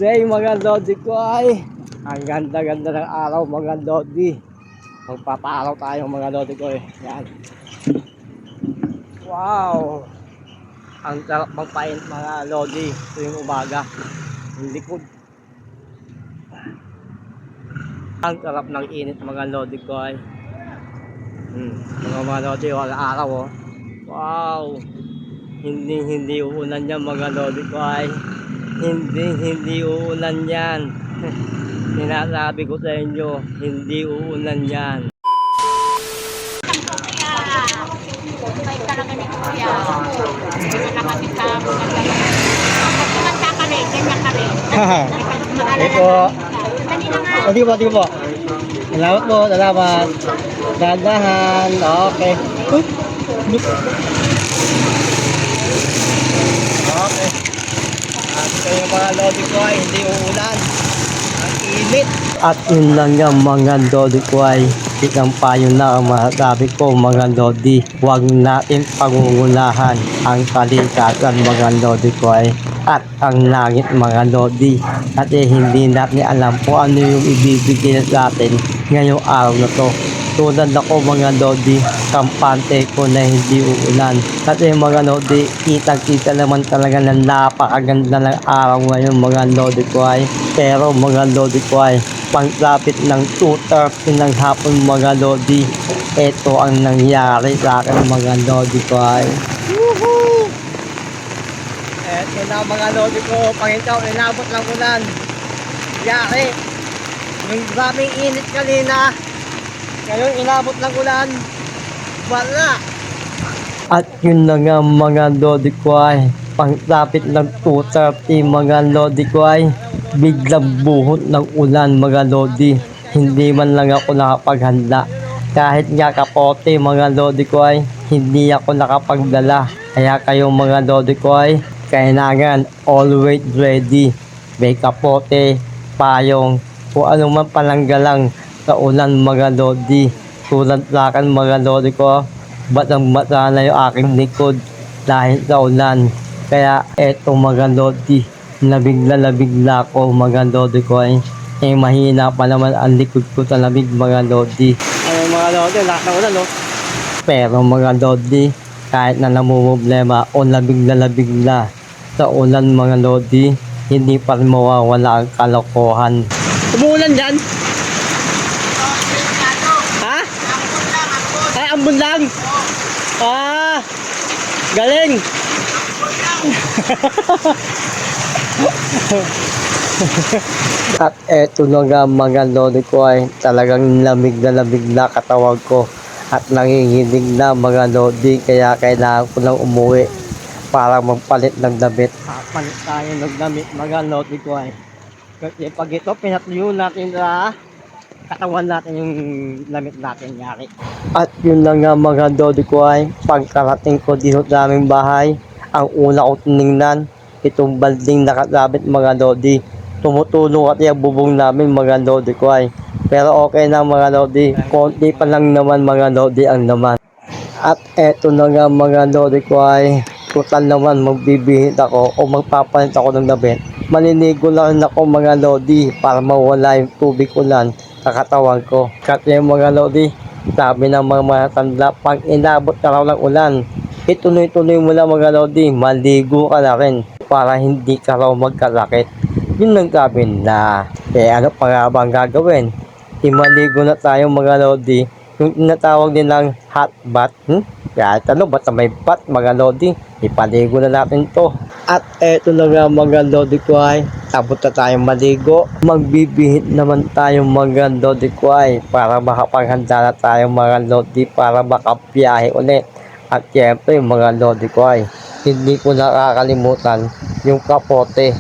day mga lodi ko ay ang ganda-ganda ng araw mga lodi. Magpaparaw tayo mga lodi ko eh. Yan. Wow! Ang sarap magpaint mga lodi tuwing umaga. Ang likod. Ang sarap ng init mga lodi ko ay. Mga lodi, wala araw oh. Wow! Hindi uulan yan mga lodi ko ay. Hindi uulan yan. Sinasabi ko sa inyo, hindi uulan yan. May talaga ni Kuya. Hindi na kami sa maganda. Pag kumanta ka rin, ganyan ka rin. Ito. Dali na nga. Sige po. Salamat po, salamat. Dahan-dahan. Okay. Okay. At kayo mga lodi ko ay hindi uulan. Ang init. At yun lang yung mga lodi ko ay isang payo na ang masasabi ko mga lodi. Huwag natin pangungulahan ang kalikasan mga lodi ko ay. At ang langit mga lodi. At hindi natin alam kung ano yung ibibigay sa atin ngayong araw na to. Tulad ako mga lodi, kampante ko na hindi uulan. Kasi mga lodi, kitang-kita naman talaga na napakaganda ng araw ngayon mga lodi ko ay. Pero mga lodi ko ay, pagkapit ng 2:30 ng hapon mga lodi, ito ang nangyari sa akin mga lodi ko ay. Woohoo! Eto na mga lodi ko, pangitaw, inabot lang ulan. Yari, yung daming init kanina, ngayon inabot ng ulan, wala. At yun na nga mga lodi ko ay, pagkapit ng 2:30 mga lodi ko ay, biglang buhot ng ulan mga lodi. Hindi man lang ako nakapaghanda. Kahit nga kapote mga lodi ko ay, hindi ako nakapagdala. Kaya kayo mga lodi ko ay, kailangan always ready. May kapote, payong, kung ano man palanggalang sa ulan mga lodi. Tulad sa akin mga lodi ko, batang-bata na yung aking likod dahil sa ulan. Kaya eto mga lodi, labig-labigla ko mga lodi ko ay. Mahina pa naman ang likod ko sa labig mga lodi. Ay mga lodi, lahat ng ulan no? Pero mga lodi, kahit na namumblema o labig-labigla sa ulan mga lodi, hindi pa rin mawawala ang kalokohan. Umuulan dyan? Ha? Ay, ambon lang? Ah, galing! At eto na nga mga lodi ko ay talagang lamig na katawag ko at nanginginig na mga lodi, kaya kailangan ko lang umuwi para magpalit ng damit. Papalit tayo ng damit mga lodi ko ay. Kasi pag ito pinatuyo natin sa katawan natin yung damit natin yari. At yun lang nga mga lodi ko ay, pagkarating ko dito sa aming bahay, ang una ko tinignan, itong balding nakasabit mga lodi. Tumutulong at yung bubong namin mga lodi ko ay. Pero okay na mga lodi, konti pa lang naman mga lodi ang naman. At eto na nga mga lodi ko ay, total naman magbibihit ako o magpapalit ako ng damit. Maliligo lang ako mga lodi para mawala yung tubig ulan sa katawan ko. Kasi mga lodi, sabi ng mga matanda, pag inabot ka raw ng ulan, ituloy-tuloy mo lang mga lodi, maligo ka na rin para hindi ka raw magkasakit. Yun lang sabi na, ano pa nga bang gagawin? Maligo na tayo mga lodi, yung tinatawag nilang hot bath. Kahit ano, basta may bath mga lodi, ipaligo na natin to. At eto na nga mga lodi ko ay, abot na tayong maligo. Magbibihit naman tayo mga lodi ko ay, para makapaghanda na tayo mga lodi para makabiyahe ulit. At syempre mga lodi ko ay, hindi ko nakakalimutan yung kapote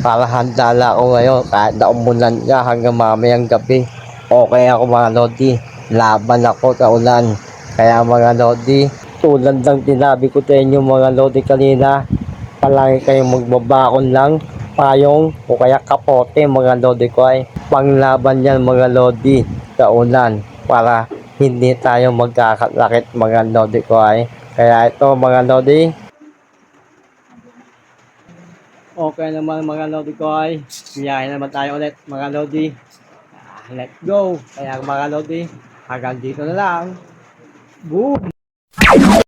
para handa na ako ngayon kahit na umulan nga hanggang mamayang gabi. Okay ako mga lodi, laban ako sa ulan. Kaya mga lodi, tulad ng tinabi ko sa inyo mga lodi kanina, palagi kayong magbabakon lang, payong o kaya kapote mga lodi ko ay. Panglaban yan mga lodi sa ulan para hindi tayo magkakasakit mga lodi ko ay. Kaya ito mga lodi, okay naman mga lodi ko ay biyahe naman tayo ulit mga lodi. Let's go. Kaya mga lodi, hanggang dito na lang. Boom!